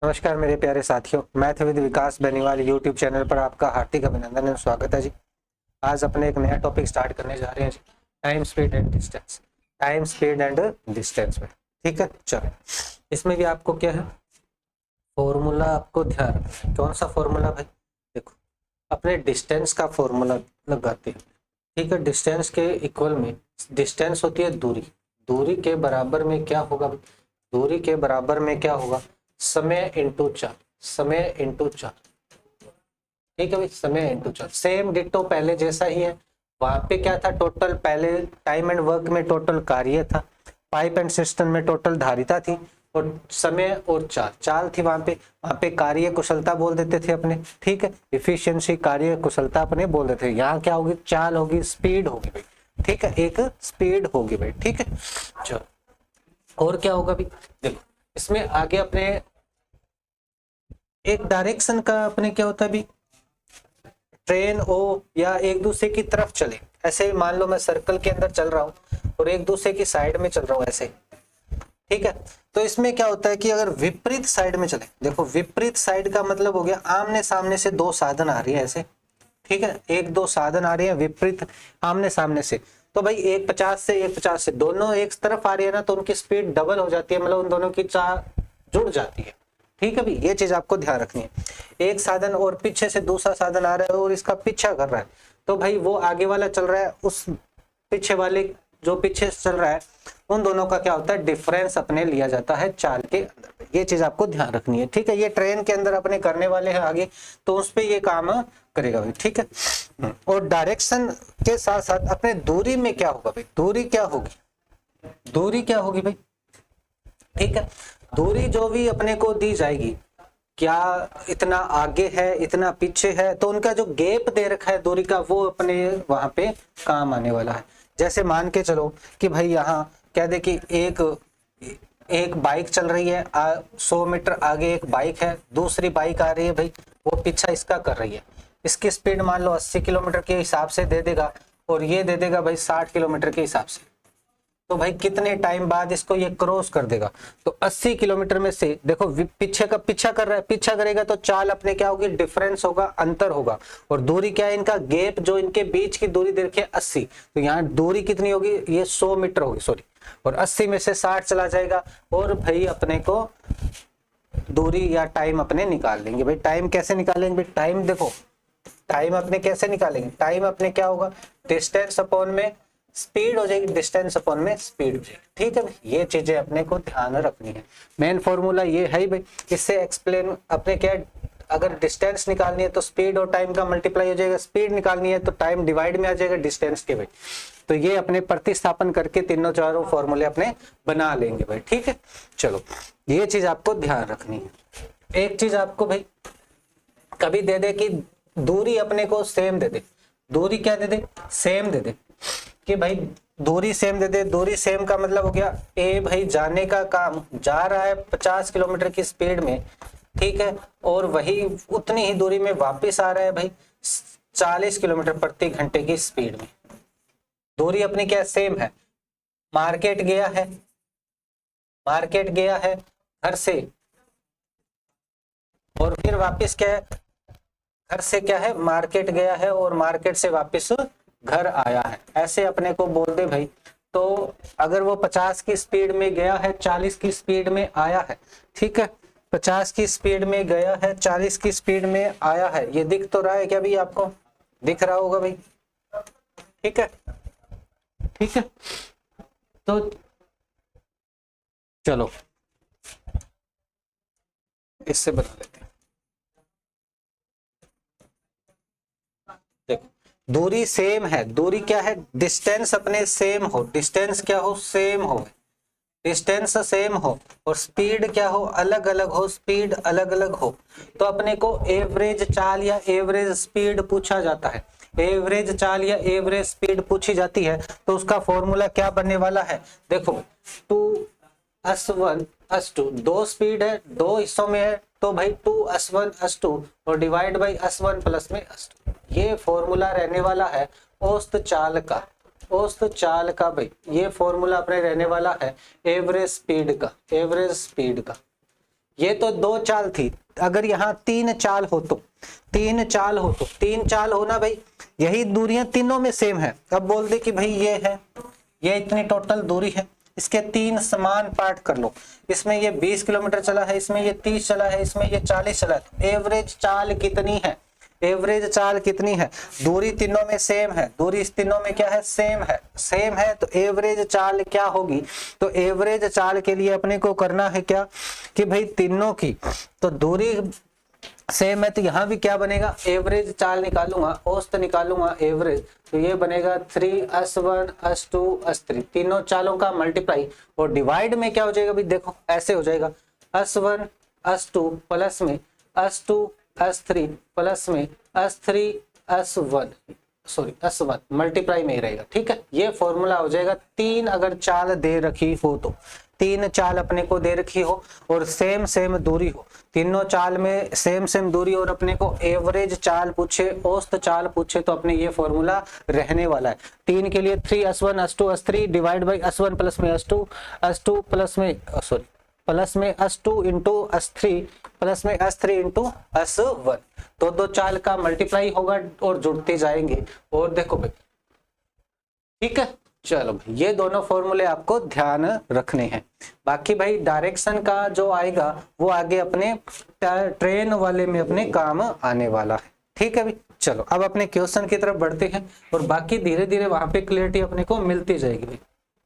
नमस्कार मेरे प्यारे साथियों, math with Vikas Beniwal YouTube channel पर आपका हार्दिक अभिनंदन और स्वागत है जी। आज अपने एक नया टॉपिक स्टार्ट करने जा रहे हैं जी, time speed and distance. Time speed and distance में, ठीक है। चलो, इसमें भी आपको क्या है, फॉर्मूला आपको ध्यान रखना है। कौन सा फॉर्मूला भाई? देखो, अपने डिस्टेंस का फॉर्मूला लगाते हैं, ठीक है। डिस्टेंस के इक्वल में डिस्टेंस होती है दूरी। दूरी के बराबर में क्या होगा? दूरी के बराबर में क्या होगा? समय इंटू चार। समय इंटू चार, ठीक है भाई। समय इंटू चार, सेम डिट्टो पहले जैसा ही है। वहां पे क्या था? टोटल पहले टाइम एंड वर्क में टोटल कार्य था, पाइप एंड सिस्टम में टोटल धारिता थी, और समय और चाल चाल थी। वहां पे कार्य कुशलता बोल देते थे अपने, ठीक है। इफिशियंसी, कार्य कुशलता अपने बोल देते थे। यहाँ क्या होगी? चाल होगी, स्पीड होगी भाई, ठीक है। एक स्पीड होगी भाई, ठीक है। चलो, और क्या होगा भाई? देखो, इसमें आगे अपने एक डायरेक्शन का अपने क्या होता है भी, ट्रेन हो या एक दूसरे की तरफ चले। ऐसे ही मान लो मैं सर्कल के अंदर चल रहा हूँ और एक दूसरे की साइड में चल रहा हूँ, ऐसे, ठीक है। तो इसमें क्या होता है कि अगर विपरीत साइड में चले, देखो विपरीत साइड का मतलब हो गया आमने सामने से दो साधन आ रही है ऐसे, ठीक है। एक दो साधन आ रही है विपरीत आमने सामने से, तो भाई एक 50 से एक 50 से दोनों एक तरफ आ रही है ना, तो उनकी स्पीड डबल हो जाती है, मतलब उन दोनों की चाल जुड़ जाती है, ठीक है भाई। ये चीज आपको ध्यान रखनी है। एक साधन और पीछे से दूसरा साधन आ रहा है और इसका पीछा कर रहा है, तो भाई वो आगे वाला चल रहा है, उस पीछे वाले जो पीछे चल रहा है, उन दोनों का क्या होता है? डिफरेंस अपने लिया जाता है चाल के अंदर। ये चीज आपको ध्यान रखनी है, ठीक है। ये ट्रेन के अंदर अपने करने वाले हैं आगे, तो उस पर ये काम करेगा भाई, ठीक है। और डायरेक्शन के साथ साथ अपने दूरी में क्या होगा भाई? दूरी क्या होगी? दूरी क्या होगी भाई? ठीक है, दूरी जो भी अपने को दी जाएगी, क्या इतना आगे है, इतना पीछे है, तो उनका जो गैप दे रखा है दूरी का, वो अपने वहां पे काम आने वाला है। जैसे मान के चलो कि भाई यहाँ कह दे कि एक एक बाइक चल रही है, 100 मीटर आगे एक बाइक है, दूसरी बाइक आ रही है भाई, वो पीछा इसका कर रही है। इसकी स्पीड मान लो 80 किलोमीटर के हिसाब से दे देगा, और ये दे देगा भाई 60 किलोमीटर के हिसाब से। तो भाई कितने टाइम बाद इसको ये क्रॉस कर देगा? तो 80 किलोमीटर में से देखो पीछे का पीछा कर रहा है, पीछा करेगा तो चाल अपने क्या होगी? डिफरेंस होगा, अंतर होगा। और दूरी क्या है? इनका गैप, जो इनके बीच की दूरी देखिए 80, तो यहाँ दूरी कितनी होगी? ये 100 मीटर होगी, सॉरी। और 80 में से 60 चला जाएगा, और भाई अपने को दूरी या टाइम अपने निकाल लेंगे भाई। टाइम कैसे निकालेंगे भाई? टाइम देखो, टाइम अपने कैसे निकालेंगे? टाइम अपने क्या होगा? डिस्टेंस अपॉन में स्पीड हो जाएगी, डिस्टेंस अपॉन में स्पीड हो जाएगी, ठीक है भाई। ये चीजें अपने को ध्यान रखनी है। मेन फॉर्मूला ये है भाई। इससे एक्सप्लेन अपने क्या, अगर डिस्टेंस निकालनी है तो स्पीड और टाइम का मल्टीप्लाई हो जाएगा, स्पीड निकालनी है तो टाइम डिवाइड में आ जाएगा डिस्टेंस के भाई। तो ये अपने प्रतिस्थापन करके तीनों चारों फॉर्मूले अपने बना लेंगे भाई, ठीक है। चलो, ये चीज आपको ध्यान रखनी है। एक चीज आपको भाई कभी दे दे कि दूरी अपने को सेम दे दे, दूरी क्या दे दे? सेम दे दे, कि भाई दूरी सेम दे दे। दूरी सेम का मतलब हो गया, ए भाई जाने का काम जा रहा है 50 किलोमीटर की स्पीड में, ठीक है, और वही उतनी ही दूरी में वापस आ रहा है भाई 40 किलोमीटर प्रति घंटे की स्पीड में। दूरी अपनी क्या सेम है। मार्केट गया है, मार्केट गया है घर से, और फिर वापस क्या है? घर से क्या है? मार्केट गया है, और मार्केट से वापस घर आया है। ऐसे अपने को बोल दे भाई, तो अगर वो 50 की स्पीड में गया है, 40 की स्पीड में आया है, ठीक है, 50 की स्पीड में गया है, 40 की स्पीड में आया है। ये दिख तो रहा है क्या भाई? आपको दिख रहा होगा भाई, ठीक है, ठीक है। तो चलो इससे बता लेते हैं। देखो, दूरी सेम है। दूरी क्या है? डिस्टेंस अपने सेम हो, डिस्टेंस क्या हो? सेम हो, डिस्टेंस सेम हो, और स्पीड क्या हो? अलग अलग हो, स्पीड अलग अलग हो। तो अपने को एवरेज चाल या एवरेज स्पीड पूछा जाता है। एवरेज चाल या एवरेज स्पीड पूछी जाती है, तो उसका फॉर्मूला क्या बनने वाला है? देखो, 2s1 s2, दो स्पीड है, दो हिस्सों में है, तो भाई 2s1 s2 और डिवाइड बाई s1 प्लस में s2। ये फॉर्मूला रहने वाला है औसत चाल का, औसत चाल का भाई। ये फॉर्मूला अपने रहने वाला है एवरेज स्पीड का, एवरेज स्पीड का। ये तो 2 चाल थी, अगर यहाँ 3 चाल हो तो 3 चाल हो ना भाई, यही दूरियां तीनों में सेम है। अब बोल दे कि भाई ये है, ये इतनी टोटल दूरी है, इसके 3 समान पार्ट कर लो, इसमें ये 20 किलोमीटर चला है, इसमें ये 30 चला है, इसमें ये 40 चला है, एवरेज चाल कितनी है, एवरेज चाल कितनी है, दूरी तीनों में सेम है, दूरी इस तीनों में क्या है, सेम है, तो एवरेज चाल क्या होगी, तो एवरेज चाल के लिए अपने को करना है क्या कि भाई तीनों की तो दूरी सेम है, तो यहाँ भी क्या बनेगा, एवरेज चाल निकालूंगा, औसत निकालूंगा एवरेज, तो ये बनेगा 3s1 s2 s3, तीनों चालों का मल्टीप्लाई, और डिवाइड में क्या हो जाएगा भाई, देखो ऐसे हो जाएगा s1 s2 प्लस में s2 s3 प्लस में s3 s1 मल्टीप्लाई में ही रहेगा। ठीक है, ये फॉर्मूला हो जाएगा। 3 अगर चाल दे रखी हो तो 3 चाल अपने को दे रखी हो और सेम दूरी हो, तीनों चाल में सेम दूरी, और अपने को एवरेज चाल पूछे, औसत चाल पूछे, तो अपने ये फॉर्मूला रहने वाला है। 3 के लिए 3s1 s2 s3 divide by s1 plus में s2 प्लस में s2 इंटू s3 प्लस में s3 इंटू s1, दो चाल का मल्टीप्लाई होगा और जुड़ते जाएंगे। और देखो भाई, ठीक है, चलो भाई, ये दोनों फॉर्मूले आपको ध्यान रखने हैं। बाकी भाई डायरेक्शन का जो आएगा वो आगे अपने ट्रेन वाले में अपने काम आने वाला है। ठीक है भाई, चलो अब अपने क्वेश्चन की तरफ बढ़ते हैं, और बाकी धीरे धीरे वहां पे क्लियरिटी अपने को मिलती जाएगी भाई,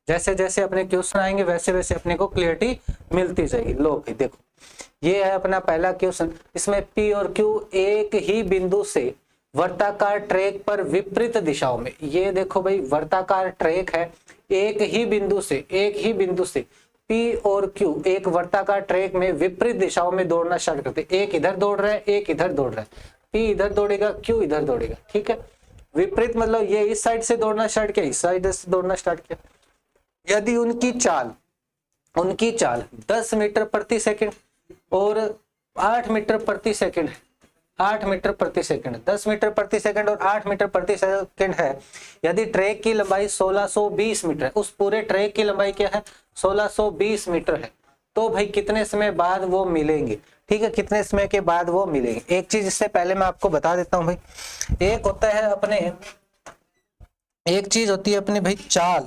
जैसे जैसे अपने क्वेश्चन आएंगे वैसे वैसे अपने को क्लियरिटी मिलती जाएगी। लो भाई देखो, ये है अपना पहला क्वेश्चन, इसमें P और Q एक ही बिंदु से वर्ताकार ट्रैक पर विपरीत दिशाओं में, ये देखो भाई वर्ताकार ट्रैक है, एक ही बिंदु से P और Q एक वर्ताकार ट्रैक में विपरीत दिशाओं में दौड़ना स्टार्ट करते, एक इधर दौड़ रहा है, एक इधर दौड़ रहा है, P इधर दौड़ेगा, Q इधर दौड़ेगा। ठीक है, विपरीत मतलब ये इस साइड से दौड़ना स्टार्ट किया, इस साइड से दौड़ना स्टार्ट किया। यदि उनकी चाल 10 मीटर प्रति सेकंड और 8 मीटर प्रति सेकंड है, 8 मीटर प्रति सेकंड, 10 मीटर प्रति सेकंड और 8 मीटर प्रति सेकंड है, यदि ट्रैक की लंबाई 1620 मीटर है, उस पूरे ट्रैक की लंबाई क्या है, 1620 मीटर है, तो भाई कितने समय बाद वो मिलेंगे। ठीक है, कितने समय के बाद वो मिलेंगे। एक चीज इससे पहले मैं आपको बता देता हूं भाई, एक चीज होती है अपने भाई चाल,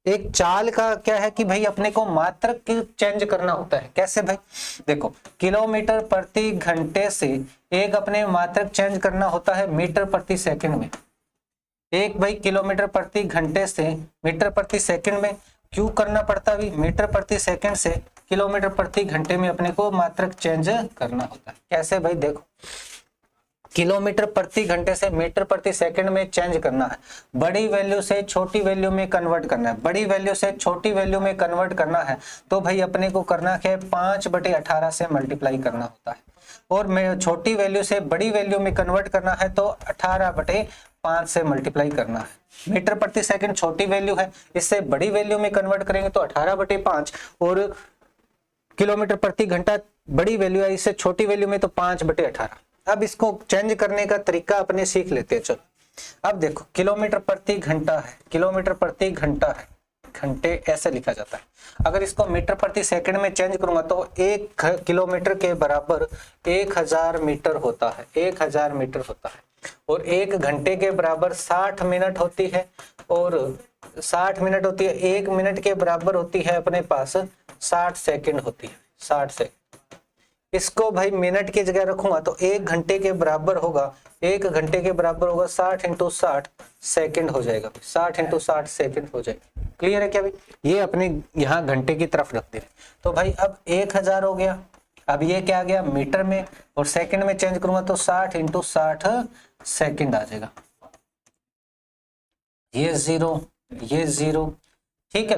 एक चाल का क्या है कि भाई अपने को मात्रक चेंज करना होता है। कैसे भाई, देखो किलोमीटर प्रति घंटे से एक अपने मात्रक चेंज करना होता है मीटर प्रति सेकंड में, एक भाई किलोमीटर प्रति घंटे से मीटर प्रति सेकंड में, क्यों करना पड़ता है मीटर प्रति सेकंड से किलोमीटर प्रति घंटे में अपने को मात्रक चेंज करना होता है। कैसे भाई, देखो किलोमीटर प्रति घंटे से मीटर प्रति सेकंड में चेंज करना है, बड़ी वैल्यू से छोटी वैल्यू में कन्वर्ट करना है, बड़ी वैल्यू से छोटी वैल्यू में कन्वर्ट करना है, तो भाई अपने को करना क्या है, 5/18 से मल्टीप्लाई करना होता है, और छोटी वैल्यू से बड़ी वैल्यू में कन्वर्ट करना है तो 18/5 से मल्टीप्लाई करना है। मीटर प्रति सेकंड छोटी वैल्यू है, इससे बड़ी वैल्यू में कन्वर्ट करेंगे तो 18/5, और किलोमीटर प्रति घंटा बड़ी वैल्यू है, इससे छोटी वैल्यू में तो 5/18। अब इसको चेंज करने का तरीका अपने सीख लेते हैं। चलो अब देखो, किलोमीटर प्रति घंटा है, किलोमीटर प्रति घंटा है, घंटे ऐसे लिखा जाता है। अगर इसको मीटर प्रति सेकंड में चेंज करूंगा तो 1 किलोमीटर के बराबर 1000 मीटर होता है, 1000 मीटर होता है, और 1 घंटे के बराबर 60 मिनट होती है, और 60 मिनट होती है, 1 मिनट के बराबर होती है अपने पास 60 सेकंड होती है, 60 सेकंड। इसको भाई मिनट की जगह रखूंगा तो 1 घंटे के बराबर होगा, 1 घंटे के बराबर होगा 60 × 60 सेकंड हो जाएगा, 60 × 60 सेकंड हो जाएगा। क्लियर है क्या भाई, ये अपने यहाँ घंटे की तरफ रखते हैं। तो भाई अब 1000 हो गया, अब ये क्या आ गया मीटर में, और सेकंड में चेंज करूंगा तो 60 × 60 सेकंड आ जाएगा। ये जीरो, ठीक है,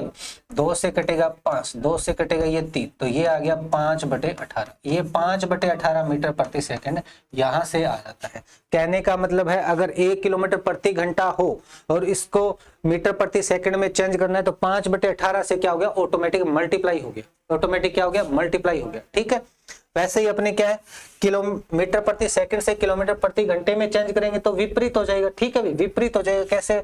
2 से कटेगा 5, 2 से कटेगा ये 3, तो ये आ गया 5/18, ये 5/18 मीटर प्रति सेकंड यहाँ से आ जाता है। कहने का मतलब है अगर 1 किलोमीटर प्रति घंटा हो और इसको मीटर प्रति सेकंड में चेंज करना है तो 5/18 से क्या हो गया, ऑटोमेटिक मल्टीप्लाई हो गया, ऑटोमेटिक क्या हो गया, मल्टीप्लाई हो गया। ठीक है, वैसे ही अपने क्या है, किलोमीटर प्रति सेकंड से किलोमीटर प्रति घंटे में चेंज करेंगे तो विपरीत हो जाएगा। ठीक है, विपरीत हो जाएगा। कैसे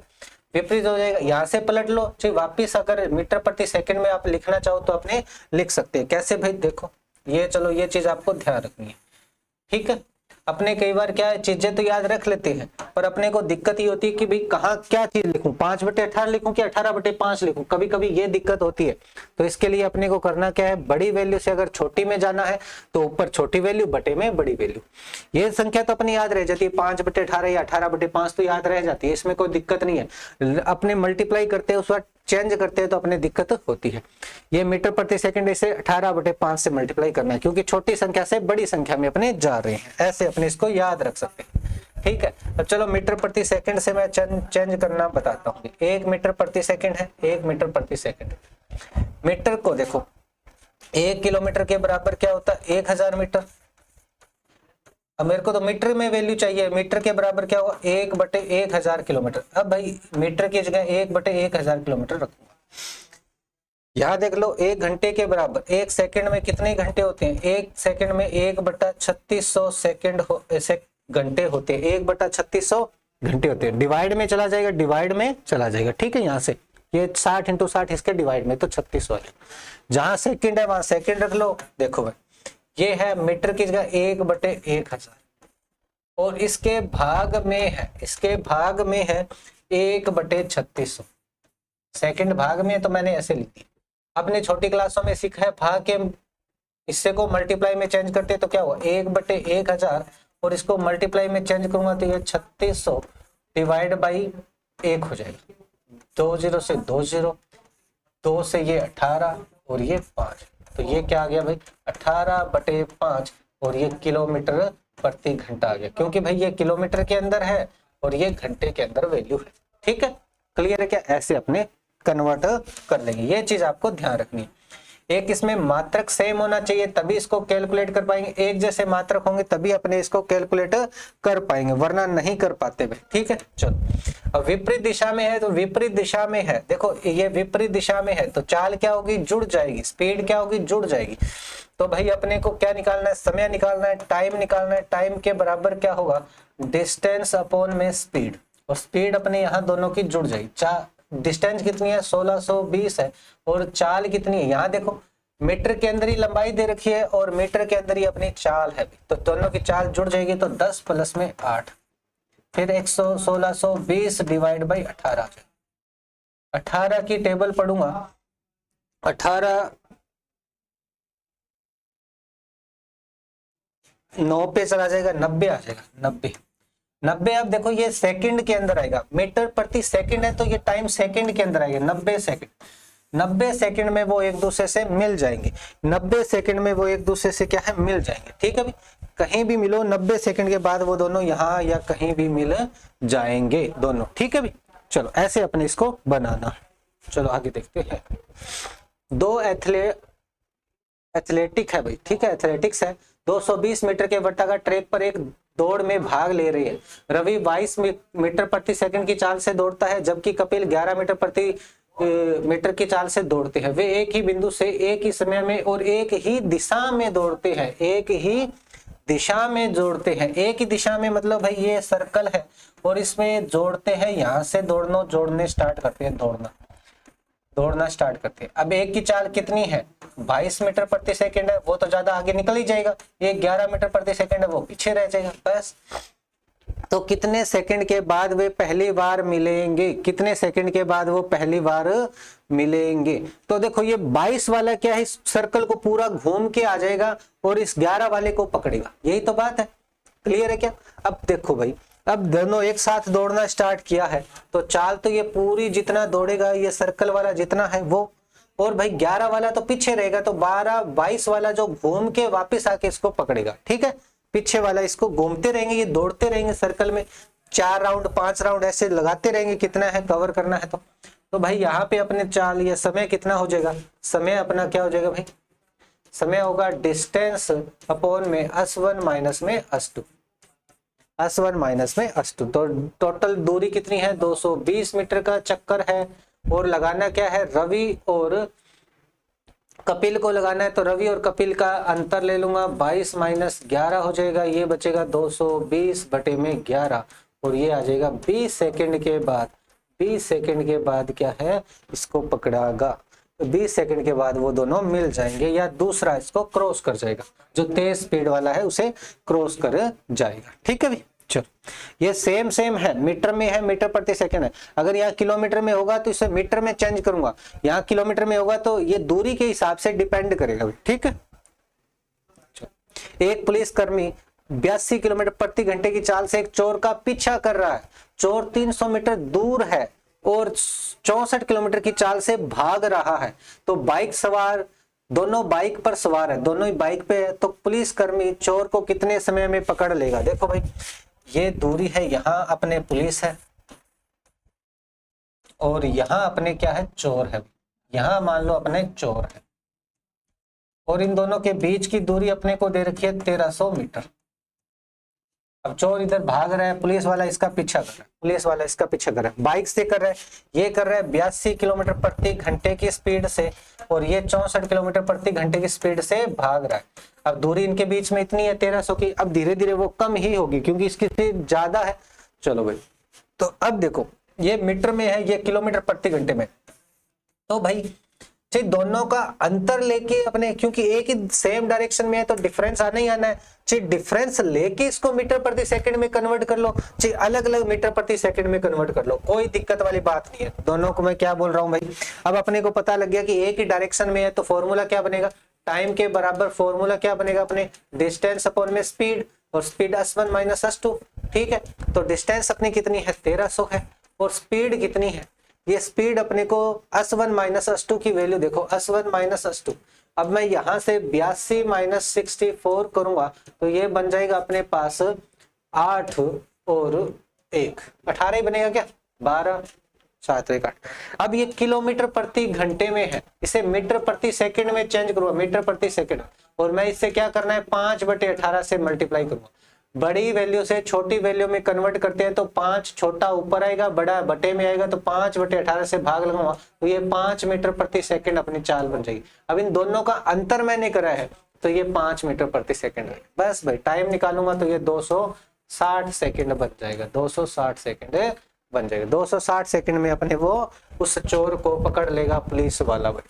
विपरीत हो जाएगा। यहाँ से पलट लो, फिर वापिस अगर मीटर प्रति सेकंड में आप लिखना चाहो तो अपने लिख सकते हैं। कैसे भाई, देखो ये, चलो ये चीज आपको ध्यान रखनी है, ठीक है। अपने कई बार क्या है, चीजें तो याद रख लेते हैं, पर अपने को दिक्कत ये होती है कि भाई कहाँ क्या चीज लिखूं, 5/18 लिखूं कि 18/5 लिखूं, कभी कभी ये दिक्कत होती है। तो इसके लिए अपने को करना क्या है, बड़ी वैल्यू से अगर छोटी में जाना है तो ऊपर छोटी वैल्यू, बटे में बड़ी वैल्यू। ये संख्या तो अपनी याद रह जाती है, 5/18 या 18/5 तो याद रह जाती है, इसमें कोई दिक्कत नहीं है। अपने मल्टीप्लाई करते हैं उस वक्त चेंज करते हैं तो अपने दिक्कत होती है। ये मीटर प्रति सेकंड इसे 18/5 से मल्टीप्लाई करना है, क्योंकि छोटी संख्या से बड़ी संख्या में अपने जा रहे हैं, ऐसे अपने इसको याद रख सकते हैं, ठीक है। अब चलो मीटर प्रति सेकंड से मैं चेंज करना बताता हूँ। 1 मीटर प्रति सेकंड है, 1 मीटर प्रति सेकंड। मीटर को देखो, 1 किलोमीटर के बराबर क्या होता है, 1000 मीटर। अब मेरे को तो मीटर में वैल्यू चाहिए, मीटर के बराबर क्या होगा, 1/1000 किलोमीटर। अब भाई मीटर की जगह 1/1000 किलोमीटर रखूंगा। यहां देख लो, 1 घंटे के बराबर 1 सेकंड में कितने घंटे होते हैं, 1 सेकंड में 1/3600 सेकंड घंटे होते हैं, 1/3600 घंटे होते हैं। डिवाइड में चला जाएगा, डिवाइड में चला जाएगा, ठीक है। यहाँ से ये 60 × 60 इसके डिवाइड में तो 3600 है। जहां सेकंड है वहां सेकंड रख लो। देखो भाई, ये है मीटर की जगह 1/1000 और इसके भाग में है, इसके भाग में है 1/3600। सेकंड भाग में तो मैंने ऐसे लिख दिया। आपने छोटी क्लासों में सीखा है भाग के हिस्से को मल्टीप्लाई में चेंज करते तो क्या हुआ, 1/1000 और इसको मल्टीप्लाई में चेंज करूंगा तो ये 3600 डिवाइड बाई 1 हो जाएगा। 2 0 से 2 0, 2 से ये 18 और ये 5, तो ये क्या आ गया भाई, 18/5 और ये किलोमीटर प्रति घंटा आ गया, क्योंकि भाई ये किलोमीटर के अंदर है और ये घंटे के अंदर वैल्यू है, ठीक है। क्लियर है क्या, ऐसे अपने कन्वर्ट कर लेंगे, ये चीज आपको ध्यान रखनी है। एक इसमें मात्रक सेम होना चाहिए तभी इसको कैलकुलेट कर पाएंगे, एक जैसे मात्रक होंगे तभी अपने इसको कैलकुलेट कर पाएंगे, वरना नहीं कर पाते भाई, ठीक है। चलो, अब विपरीत दिशा में है तो विपरीत दिशा में है, देखो ये विपरीत दिशा में है तो चाल क्या होगी, जुड़ जाएगी, स्पीड क्या होगी, जुड़ जाएगी। तो भाई अपने को क्या निकालना है, समय निकालना है, टाइम निकालना है। टाइम के बराबर क्या होगा, डिस्टेंस अपॉन में स्पीड, और स्पीड अपने यहाँ दोनों की जुड़ जाएगी। डिस्टेंस कितनी है, 1620 है, और चाल कितनी है, यहाँ देखो मीटर के अंदर ही लंबाई दे रखी है और मीटर के अंदर ही अपनी चाल है, तो दोनों की चाल जुड़ जाएगी तो 10 + 8, फिर 1620 डिवाइड बाई 18। 18 की टेबल पढ़ूंगा, 18 9 पे चला जाएगा, 90 आ जाएगा, 90। अब देखो ये सेकंड के अंदर आएगा, मीटर प्रति सेकंड है तो ये टाइम सेकंड के अंदर आएगा, 90 सेकंड। 90 सेकंड में वो एक दूसरे से मिल जाएंगे, 90 सेकंड में वो एक दूसरे से क्या है, मिल जाएंगे, ठीक है भाई। कहीं भी मिलो 90 सेकंड के बाद वो दोनों यहाँ या कहीं भी मिल जाएंगे दोनों, ठीक है भाई। चलो ऐसे अपने इसको बनाना, चलो आगे देखते हैं। 2 एथलेटिक है भाई, ठीक है, एथलेटिक्स है। 220 मीटर के वृत्ताकार ट्रैक पर एक दौड़ में भाग ले रही है। रवि 22 मीटर प्रति सेकंड की चाल से दौड़ता है, जबकि कपिल 11 मीटर प्रति मीटर की चाल से दौड़ते हैं। वे एक ही बिंदु से एक ही समय में और एक ही दिशा में दौड़ते हैं, एक ही दिशा में जोड़ते हैं। एक ही दिशा में मतलब भाई ये सर्कल है और इसमें जोड़ते हैं, यहाँ से जोड़ने स्टार्ट करते हैं, दौड़ना स्टार्ट करते हैं। अब एक की चाल कितनी है, 22 मीटर प्रति सेकंड है, वो तो ज्यादा आगे निकल ही जाएगा। ये 11 मीटर प्रति सेकंड है, वो पीछे रह जाएगा, बस। तो कितने सेकंड के बाद वे पहली बार मिलेंगे, कितने सेकंड के बाद वो पहली बार मिलेंगे। तो देखो ये 22 वाला क्या है, इस सर्कल को पूरा घूम के आ जाएगा और इस 11 वाले को पकड़ेगा, यही तो बात है। क्लियर है क्या। अब देखो भाई, अब दोनों एक साथ दौड़ना स्टार्ट किया है तो चाल तो ये पूरी जितना दौड़ेगा, ये सर्कल वाला जितना है वो, और भाई 11 वाला तो पीछे रहेगा, तो 22 वाला जो घूम के वापस आके इसको पकड़ेगा, ठीक है। पीछे वाला इसको घूमते रहेंगे, ये दौड़ते रहेंगे सर्कल में, 4 राउंड 5 राउंड ऐसे लगाते रहेंगे, कितना है कवर करना है तो भाई यहाँ पे अपने चाल या समय कितना हो जाएगा, समय अपना क्या हो जाएगा भाई, समय होगा डिस्टेंस अपॉन में S1 माइनस में S2, S1 माइनस में S2। तो टोटल दूरी कितनी है, 220 मीटर का चक्कर है, और लगाना क्या है, रवि और कपिल को लगाना है। तो रवि और कपिल का अंतर ले लूंगा, 22 माइनस 11 हो जाएगा, ये बचेगा 220 बटे में 11, और ये आ जाएगा 20 सेकंड के बाद 20 सेकंड के बाद क्या है, इसको पकड़ागा, तो 20 सेकंड के बाद वो दोनों मिल जाएंगे या दूसरा इसको क्रॉस कर जाएगा, जो तेज स्पीड वाला है उसे क्रॉस कर जाएगा। ठीक है भाई, चलो ये सेम है, मीटर में है, मीटर प्रति सेकंड है। अगर यहाँ किलोमीटर में होगा तो इसे मीटर में चेंज करूंगा, यहाँ किलोमीटर में होगा तो ये दूरी के हिसाब से डिपेंड करेगा। ठीक है, एक पुलिसकर्मी 82 किलोमीटर प्रति घंटे की चाल से एक चोर का पीछा कर रहा है। चोर 300 मीटर दूर है और 64 किलोमीटर की चाल से भाग रहा है। तो बाइक सवार दोनों बाइक पर सवार है, दोनों ही बाइक पे है, तो पुलिसकर्मी चोर को कितने समय में पकड़ लेगा। देखो भाई, ये दूरी है, यहाँ अपने पुलिस है और यहाँ अपने क्या है, चोर है। यहाँ मान लो अपने चोर है और इन दोनों के बीच की दूरी अपने को दे रखी है 1300 मीटर। अब चोर इधर भाग रहा है, पुलिस वाला इसका पीछा कर रहा है, पुलिस वाला इसका पीछा कर रहा है, बाइक से कर रहा है, ये कर रहा है 82 किलोमीटर प्रति घंटे की स्पीड से और ये 64 किलोमीटर प्रति घंटे की स्पीड से भाग रहा है। अब दूरी इनके बीच में इतनी है 1300 की, अब धीरे धीरे वो कम ही होगी क्योंकि इसकी स्पीड ज्यादा है। चलो भाई, तो अब देखो ये मीटर में है, ये किलोमीटर प्रति घंटे में, तो भाई दोनों का अंतर लेके अपने, क्योंकि एक ही सेम डायरेक्शन में है तो डिफरेंस आना ही आना है, चाहे डिफरेंस लेके इसको मीटर प्रति सेकंड में कन्वर्ट कर लो, चाहे अलग अलग मीटर प्रति सेकंड में कन्वर्ट कर लो, कोई दिक्कत वाली बात नहीं है। दोनों को मैं क्या बोल रहा हूं भाई, अब अपने को पता लग गया कि एक ही डायरेक्शन में है तो फॉर्मूला क्या बनेगा, टाइम के बराबर फॉर्मूला क्या बनेगा अपने, डिस्टेंस अपॉन में स्पीड, और स्पीड s1 माइनस s2। ठीक है, तो डिस्टेंस अपनी कितनी है 1300 है और स्पीड कितनी है, ये स्पीड अपने को s1 माइनस s2 की वैल्यू देखो, s1 माइनस s2। अब मैं यहां से 82 माइनस 64 करूंगा तो ये बन जाएगा अपने पास 8 और 1 18 ही बनेगा क्या, 12 7 1 8। अब ये किलोमीटर प्रति घंटे में है, इसे मीटर प्रति सेकंड में चेंज करूंगा, मीटर प्रति सेकंड, और मैं इससे क्या करना है 5/18 से मल्टीप्लाई करूंगा। बड़ी वैल्यू से छोटी वैल्यू में कन्वर्ट करते हैं तो 5 छोटा ऊपर आएगा, बड़ा बटे में आएगा, तो 5/18 से भाग लगाऊंगा तो ये 5 मीटर प्रति सेकंड अपनी चाल बन जाएगी। अब इन दोनों का अंतर मैंने करा है तो ये 5 मीटर प्रति सेकंड है। बस भाई टाइम निकालूंगा तो ये 260 सेकंड बन जाएगा, 260 सेकंड बन जाएगा। 260 सेकंड में अपने वो उस चोर को पकड़ लेगा पुलिस वाला भाई,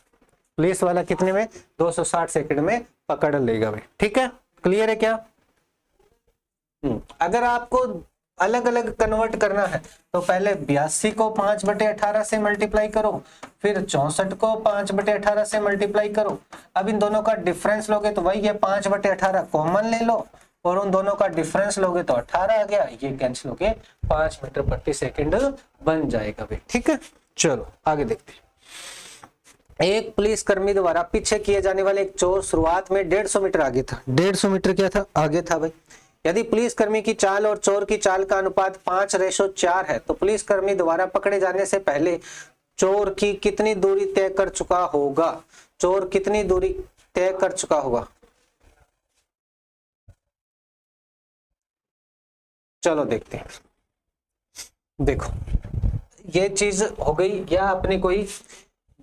पुलिस वाला कितने में 260 सेकंड में पकड़ लेगा भाई। ठीक है, क्लियर है क्या। अगर आपको अलग अलग कन्वर्ट करना है तो पहले 82 को 5/18 से मल्टीप्लाई करो, फिर 64 को 5/18 से मल्टीप्लाई करो। अब इन दोनों का डिफरेंस लोगे तो वही है 5/18 कॉमन ले लो और उन दोनों का डिफरेंस लोगे तो 18 आ गया, ये कैंसिल होके 5 मीटर प्रति सेकंड बन जाएगा भाई। ठीक है, चलो आगे देखते हैं। एक पुलिसकर्मी द्वारा पीछे किए जाने वाले एक चोर शुरुआत में 150 मीटर आगे था, 150 मीटर क्या था, आगे था भाई। यदि पुलिसकर्मी की चाल और चोर की चाल का अनुपात 5:4 है तो पुलिसकर्मी द्वारा पकड़े जाने से पहले चोर की कितनी दूरी तय कर चुका होगा, चोर कितनी दूरी तय कर चुका होगा। चलो देखते हैं। देखो ये चीज हो गई, या अपनी कोई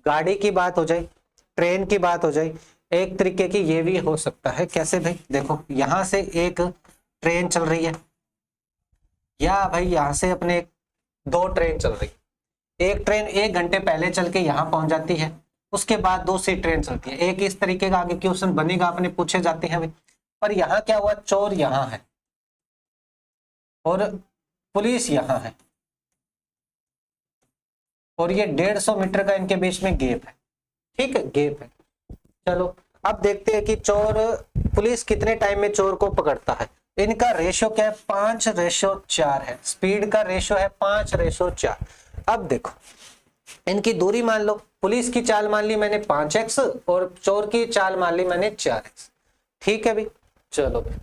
गाड़ी की बात हो जाए, ट्रेन की बात हो जाए, एक तरीके की ये भी हो सकता है। कैसे भाई, देखो यहां से एक ट्रेन चल रही है, या भाई यहां से अपने 2 ट्रेन चल रही है। एक ट्रेन 1 घंटे पहले चल के यहां पहुंच जाती है, उसके बाद दूसरी ट्रेन चलती है। एक इस तरीके का आगे क्वेश्चन बनेगा, अपने पूछे जाते हैं भाई। पर यहाँ क्या हुआ, चोर यहाँ है और पुलिस यहाँ है और ये 150 मीटर का इनके बीच में गैप है। ठीक है, गैप है। चलो अब देखते हैं कि चोर, पुलिस कितने टाइम में चोर को पकड़ता है। इनका रेशो क्या है, 5:4 है, स्पीड का रेशो है 5:4। अब देखो इनकी दूरी मान लो, पुलिस की चाल मान ली मैंने 5x और चोर की चाल मान ली मैंने 4x। ठीक है भाई, चलो भाई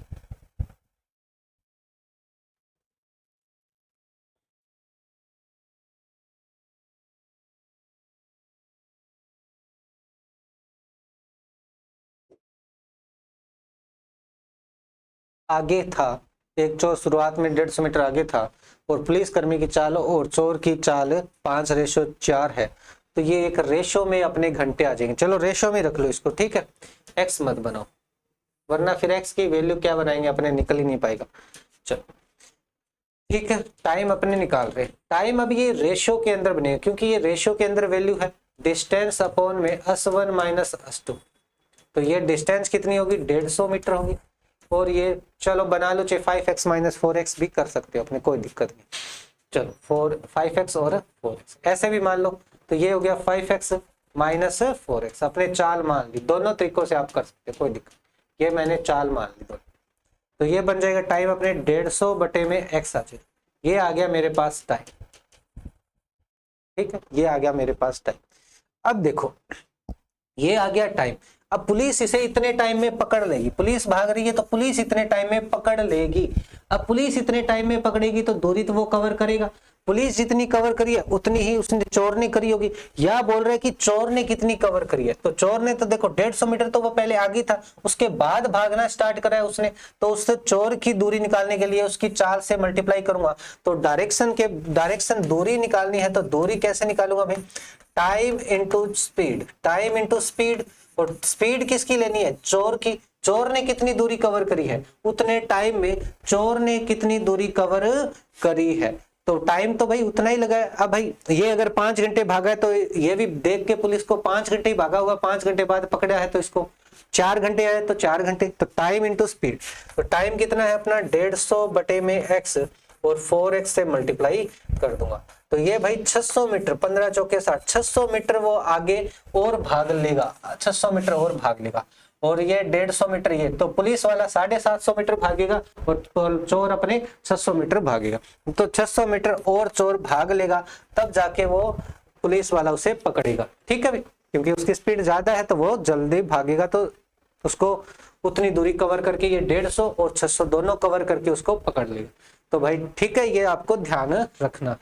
आगे था, एक चोर शुरुआत में 150 मीटर आगे था और पुलिसकर्मी की चाल और चोर की चाल 5:4 है, तो ये एक रेशो में अपने घंटे आ जाएंगे। चलो रेशो में रख लो इसको, ठीक है, एक्स मत बनाओ वरना फिर एक्स की वैल्यू क्या बनाएंगे अपने, निकल ही नहीं पाएगा। चलो ठीक है, टाइम अपने निकाल रहे हैं। टाइम अब ये रेशियो के अंदर बनेगा, क्योंकि ये रेशियो के अंदर वैल्यू है डिस्टेंस अपॉन में S1 माइनस S2। तो ये डिस्टेंस कितनी होगी, 150 मीटर होगी। और ये चलो बना लो, चाहे 5x माइनस 4x भी कर सकते हो अपने, कोई दिक्कत नहीं। चलो 5x और 4x ऐसे भी मान लो, तो ये हो गया 5x माइनस 4x। अपने चाल मान ली, दोनों तरीकों से आप कर सकते हो, कोई दिक्कत। ये मैंने चाल मान ली दोनों, तो ये बन जाएगा टाइम अपने 150 बटे में x आ जाएगा। ये आ गया मेरे पास टाइम, ठीक है, ये आ गया मेरे पास टाइम। अब देखो ये आ गया टाइम। अब पुलिस इसे इतने टाइम में पकड़ लेगी, पुलिस भाग रही है तो पुलिस इतने टाइम में पकड़ लेगी। अब पुलिस इतने टाइम में पकड़ेगी तो दूरी तो वो कवर करेगा, पुलिस जितनी कवर करी है उतनी ही उसने चोर ने करी होगी। या बोल रहे कि चोर ने कितनी कवर करी है, तो चोर ने तो देखो 150 मीटर तो वो पहले आगे था, उसके बाद भागना स्टार्ट करा है उसने, तो उससे चोर की दूरी निकालने के लिए उसकी चाल से मल्टीप्लाई करूंगा। तो डायरेक्शन दूरी निकालनी है, तो दूरी कैसे निकालूंगा भाई, time into speed, time into speed. और स्पीड किसकी लेनी है, चोर की। चोर ने कितनी दूरी कवर करी है, उतने टाइम में चोर ने कितनी दूरी कवर करी है, तो टाइम तो भाई उतना ही लगा है। अब भाई ये अगर 5 घंटे भागा है तो ये भी देख के पुलिस को 5 घंटे ही भागा होगा, 5 घंटे बाद पकड़ा है तो इसको 4 घंटे आए तो 4 घंटे। तो टाइम इंटू स्पीड, तो टाइम कितना है अपना 150 बटे में x और 4x से मल्टीप्लाई कर दूंगा। तो ये भाई 600 मीटर, 15 चौके 60, 600 मीटर वो आगे और भाग लेगा, 600 मीटर और भाग लेगा। और ये 150 मीटर, ये तो पुलिस वाला 750 मीटर भागेगा और चोर अपने 600 मीटर भागेगा। तो 600 मीटर और चोर भाग लेगा, तब जाके वो पुलिस वाला उसे पकड़ेगा, ठीक है भाई, क्योंकि उसकी स्पीड ज्यादा है तो वो जल्दी भागेगा, तो उसको उतनी दूरी कवर करके ये 150 और 600 दोनों कवर करके उसको पकड़ लेगा। तो भाई ठीक है, ये आपको ध्यान रखना।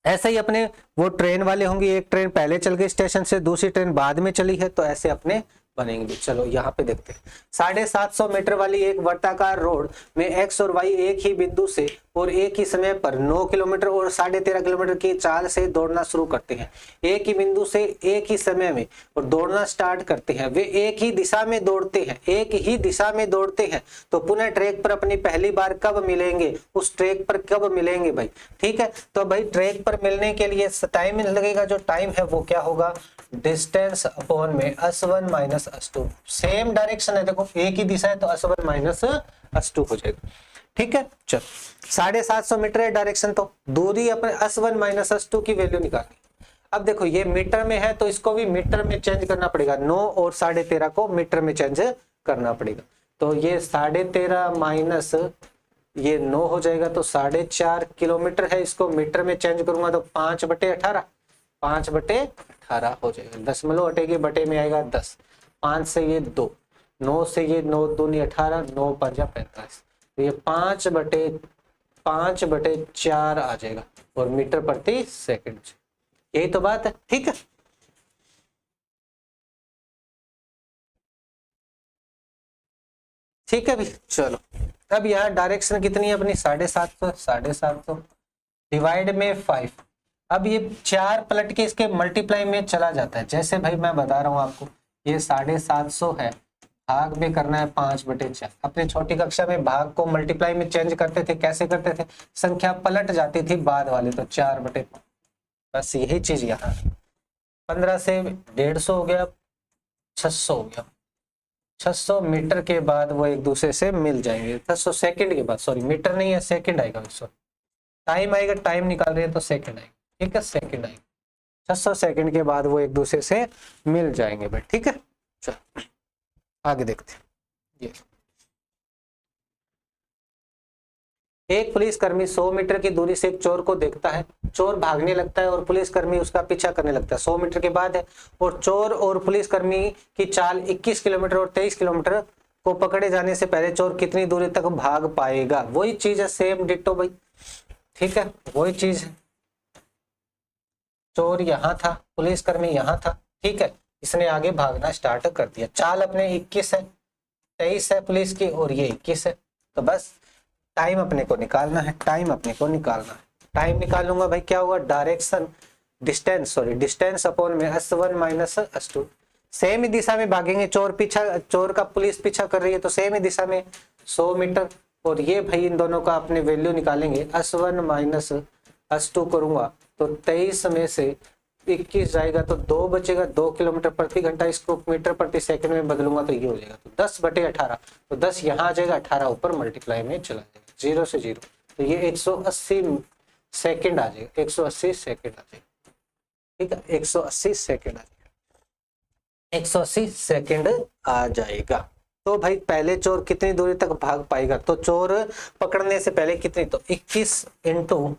ऐसे ही अपने वो ट्रेन वाले होंगे, एक ट्रेन पहले चल गई स्टेशन से, दूसरी ट्रेन बाद में चली है, तो ऐसे अपने बनेंगे। चलो यहाँ पे देखते हैं, 750 मीटर वाली एक वर्ताकार रोड में x और y एक ही बिंदु से और एक ही समय पर 9 किलोमीटर और 13.5 किलोमीटर की चाल से दौड़ना शुरू करते हैं। एक ही बिंदु से एक ही समय में और दौड़ना स्टार्ट करते हैं। वे एक ही दिशा में दौड़ते हैं, एक ही दिशा में दौड़ते हैं। तो पुनः ट्रैक पर अपनी पहली बार कब मिलेंगे, उस ट्रैक पर कब मिलेंगे भाई, ठीक है। तो भाई ट्रैक पर मिलने के लिए टाइम लगेगा, जो टाइम है वो क्या होगा, डिस्टेंस अपॉन में S1 minus S2। Same direction है, देखो एक ही दिशा है तो S1 माइनस S2 हो जाएगा, ठीक है। चलो 750 मीटर है डायरेक्शन, तो दूरी अपने S1 माइनस S2 की वैल्यू निकालनी। अब देखो ये मीटर में है तो इसको भी मीटर में चेंज करना पड़ेगा, 9 और 13.5 को मीटर में चेंज करना पड़ेगा। तो ये 13.5 माइनस ये 9 हो जाएगा, तो 4.5 किलोमीटर है, इसको मीटर में चेंज करूंगा तो 5/18, 5/18 हो जाएगा। दशमलव हटेगी, बटे में आएगा 10, 5 से ये 2, 9 से ये 9 दूनी 18, 9 5 45, तो ये 5/4 आ जाएगा और मीटर प्रति सेकंड। यही तो बात है, ठीक है। ठीक है भी, चलो अब यहाँ डायरेक्शन कितनी है अपनी 750 डिवाइड में 5। अब ये 4 पलट के इसके मल्टीप्लाई में चला जाता है। जैसे भाई मैं बता रहा हूँ आपको, ये 750 है, भाग में करना है 5/4। अपने छोटी कक्षा में भाग को मल्टीप्लाई में चेंज करते थे, कैसे करते थे, संख्या पलट जाती थी बाद वाले, तो 4/5। बस यही चीज यहाँ 15 से 150 हो गया, 600 हो गया। 600 मीटर के बाद वो एक दूसरे से मिल जाएंगे, 600 सेकंड के बाद, सॉरी मीटर नहीं है सेकंड आएगा, टाइम आएगा, टाइम निकाल रहे हैं तो सेकंड आएगा, ठीक है, सेकंड आएगा। 600 सेकंड के बाद वो एक दूसरे से मिल जाएंगे भाई, ठीक है। चलो आगे देखते हैं। ये एक पुलिसकर्मी 100 मीटर की दूरी से एक चोर को देखता है, चोर भागने लगता है और पुलिसकर्मी उसका पीछा करने लगता है। 100 मीटर के बाद है और चोर और पुलिसकर्मी की चाल 21 किलोमीटर और 23 किलोमीटर को पकड़े जाने से पहले चोर कितनी दूरी तक भाग पाएगा। वही चीज है, सेम डिट्टो भाई, ठीक है, वही चीज है। चोर यहाँ था, पुलिसकर्मी यहाँ था, ठीक है, इसने आगे भागना स्टार्ट कर दिया। चाल अपने 21 है, 23 है पुलिस की और ये 21 है। तो बस टाइम अपने को निकालना है, टाइम अपने को निकालना है। टाइम निकालूंगा भाई, क्या होगा, डायरेक्शन डिस्टेंस अपॉन में S1 माइनस S2। सेम ही दिशा में भागेंगे, चोर का पुलिस पीछा कर रही है तो सेम ही दिशा में 100 मीटर और ये भाई इन दोनों का अपने वैल्यू निकालेंगे, S1 माइनस S2 करूंगा तो 23 में से 21 जाएगा तो 2 बचेगा, 2 किलोमीटर प्रति घंटा, इसको मीटर प्रति सेकंड में बदलूंगा तो ये हो जाएगा, तो 10/18, तो 10 यहाँ आ जाएगा, 18 ऊपर मल्टीप्लाई में चला जाएगा, 0 से 0, तो ये 180 सेकंड आ जाएगा, 180 सेकंड आ जाएगा, ठीक है, 180 सेकंड आ जाएगा, 180 सेकंड आ जाएगा। तो भाई पहले चोर कितनी दूरी तक भाग पाएगा, तो चोर पकड़ने से पहले कितनी, तो 21 इंटू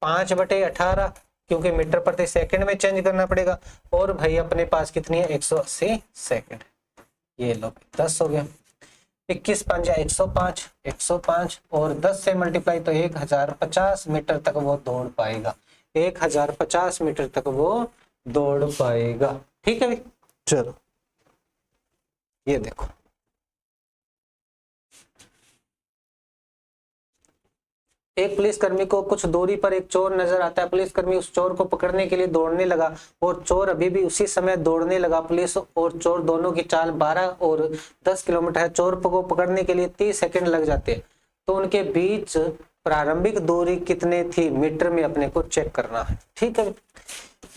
5/18, क्योंकि मीटर प्रति सेकंड में चेंज करना पड़ेगा, और भाई अपने पास कितनी है, 180 सेकंड, ये लो 10 हो गया, 21 5 105, 105 और 10 से मल्टीप्लाई तो 1050 मीटर तक वो दौड़ पाएगा, 1050 मीटर तक वो दौड़ पाएगा, ठीक है भाई। चलो ये देखो, एक पुलिसकर्मी को कुछ दूरी पर एक चोर नजर आता है, पुलिसकर्मी उस चोर को पकड़ने के लिए दौड़ने लगा और चोर अभी भी उसी समय दौड़ने लगा, पुलिस और चोर दोनों की चाल 12 और 10 किलोमीटर है, चोर को पकड़ने के लिए 30 सेकंड लग जाते हैं, तो उनके बीच प्रारंभिक दूरी कितने थी मीटर में अपने को चेक करना है, ठीक है।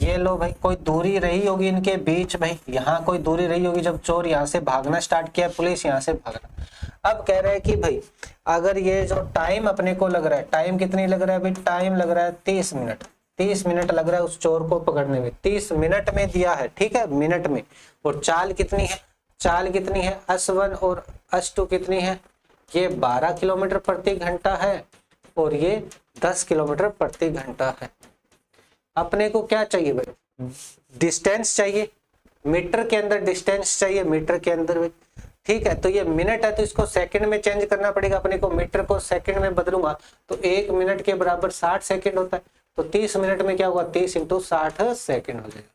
ये लो भाई, कोई दूरी रही होगी इनके बीच, भाई यहाँ कोई दूरी रही होगी जब चोर यहाँ से भागना स्टार्ट किया, पुलिस यहाँ से भागना। अब कह रहे हैं कि भाई अगर ये जो टाइम अपने को लग रहा है, टाइम कितनी लग रहा है भाई, टाइम लग रहा है 30 मिनट, 30 मिनट लग रहा है उस चोर को पकड़ने में, 30 मिनट में दिया है, ठीक है, मिनट में, और चाल कितनी है, चाल कितनी है, S1 और S2 कितनी है, ये 12 किलोमीटर प्रति घंटा है और ये 10 किलोमीटर प्रति घंटा है। अपने को क्या चाहिए भाई, डिस्टेंस चाहिए, मीटर के अंदर डिस्टेंस चाहिए, मीटर के अंदर भाई, ठीक है। तो ये मिनट है तो इसको सेकंड में चेंज करना पड़ेगा अपने को, मीटर को सेकंड में बदलूंगा तो 1 मिनट के बराबर 60 सेकंड होता है, तो 30 मिनट में क्या होगा, 30 इंटू 60 सेकंड हो जाएगा,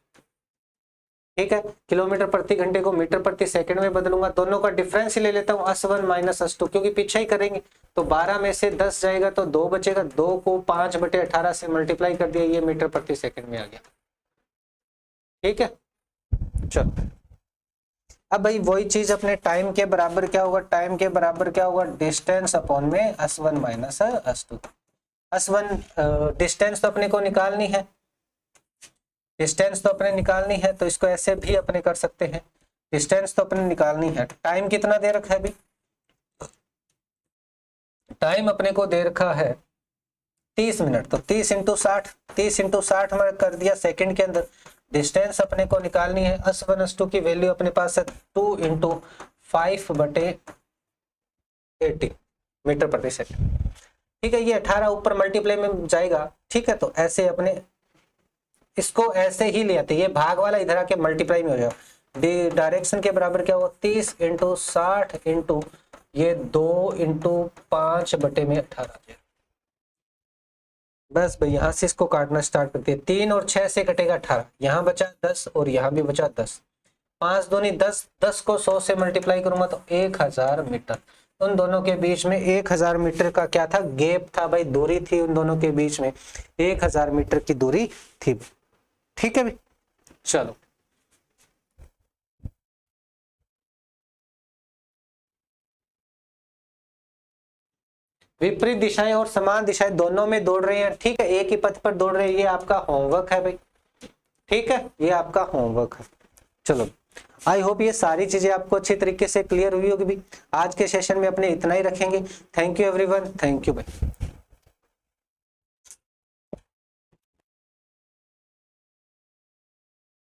ठीक है। किलोमीटर प्रति घंटे को मीटर प्रति सेकंड में बदलूंगा, दोनों का डिफरेंस ही ले लेता हूँ, S1 माइनस S2, क्योंकि पीछे ही करेंगे, तो 12 में से 10 जाएगा तो 2 बचेगा, 2 को 5/18 से मल्टीप्लाई कर दिया, ये मीटर प्रति सेकंड में आ गया, ठीक है। चलो अब भाई वही चीज अपने टाइम के बराबर क्या होगा, टाइम के बराबर क्या होगा, डिस्टेंस अपॉन में S1 minus S2। S1 distance तो अपने को निकालनी है, डिस्टेंस तो अपने निकालनी है, तो इसको ऐसे भी अपने कर सकते हैं, डिस्टेंस तो अपने निकालनी है। टाइम कितना दे रखा है अभी, टाइम अपने को दे रखा है 30 मिनट, तो 30 इंटू 60, 30 इंटू 60 में कर दिया सेकंड के अंदर। डिस्टेंस अपने को निकालनी है, S1 S2 की वैल्यू अपने पास है 2 इंटू 5/80 मीटर प्रति सेकंड, ठीक है। ये 18 ऊपर मल्टीप्लाई में जाएगा, ठीक है। तो ऐसे अपने इसको ऐसे ही ले आते, ये भाग वाला इधर आके मल्टीप्लाई में हो जाएगा, डायरेक्शन के बराबर क्या होगा, 30 इंटू 60 इंटू ये 2 इंटू 5/18। बस भाई यहाँ से इसको काटना स्टार्ट करते हैं, 3 और 6 से कटेगा 18, यहाँ बचा 10 और यहाँ भी बचा 10, 5 दूनी 10, 10 को 100 से मल्टीप्लाई करूंगा तो 1000 मीटर। उन दोनों के बीच में 1000 मीटर का क्या था, गैप था भाई, दूरी थी उन दोनों के बीच में, 1000 मीटर की दूरी थी, ठीक है भाई। चलो विपरीत दिशाएं और समान दिशाएं दोनों में दौड़ रहे हैं, ठीक है, एक ही पथ पर दौड़ रहे हैं, ये आपका होमवर्क है भाई, ठीक है, ये आपका होमवर्क है। चलो आई होप ये सारी चीजें आपको अच्छी तरीके से क्लियर हुई होगी भी। आज के सेशन में अपने इतना ही रखेंगे। Thank you everyone, thank you भाई।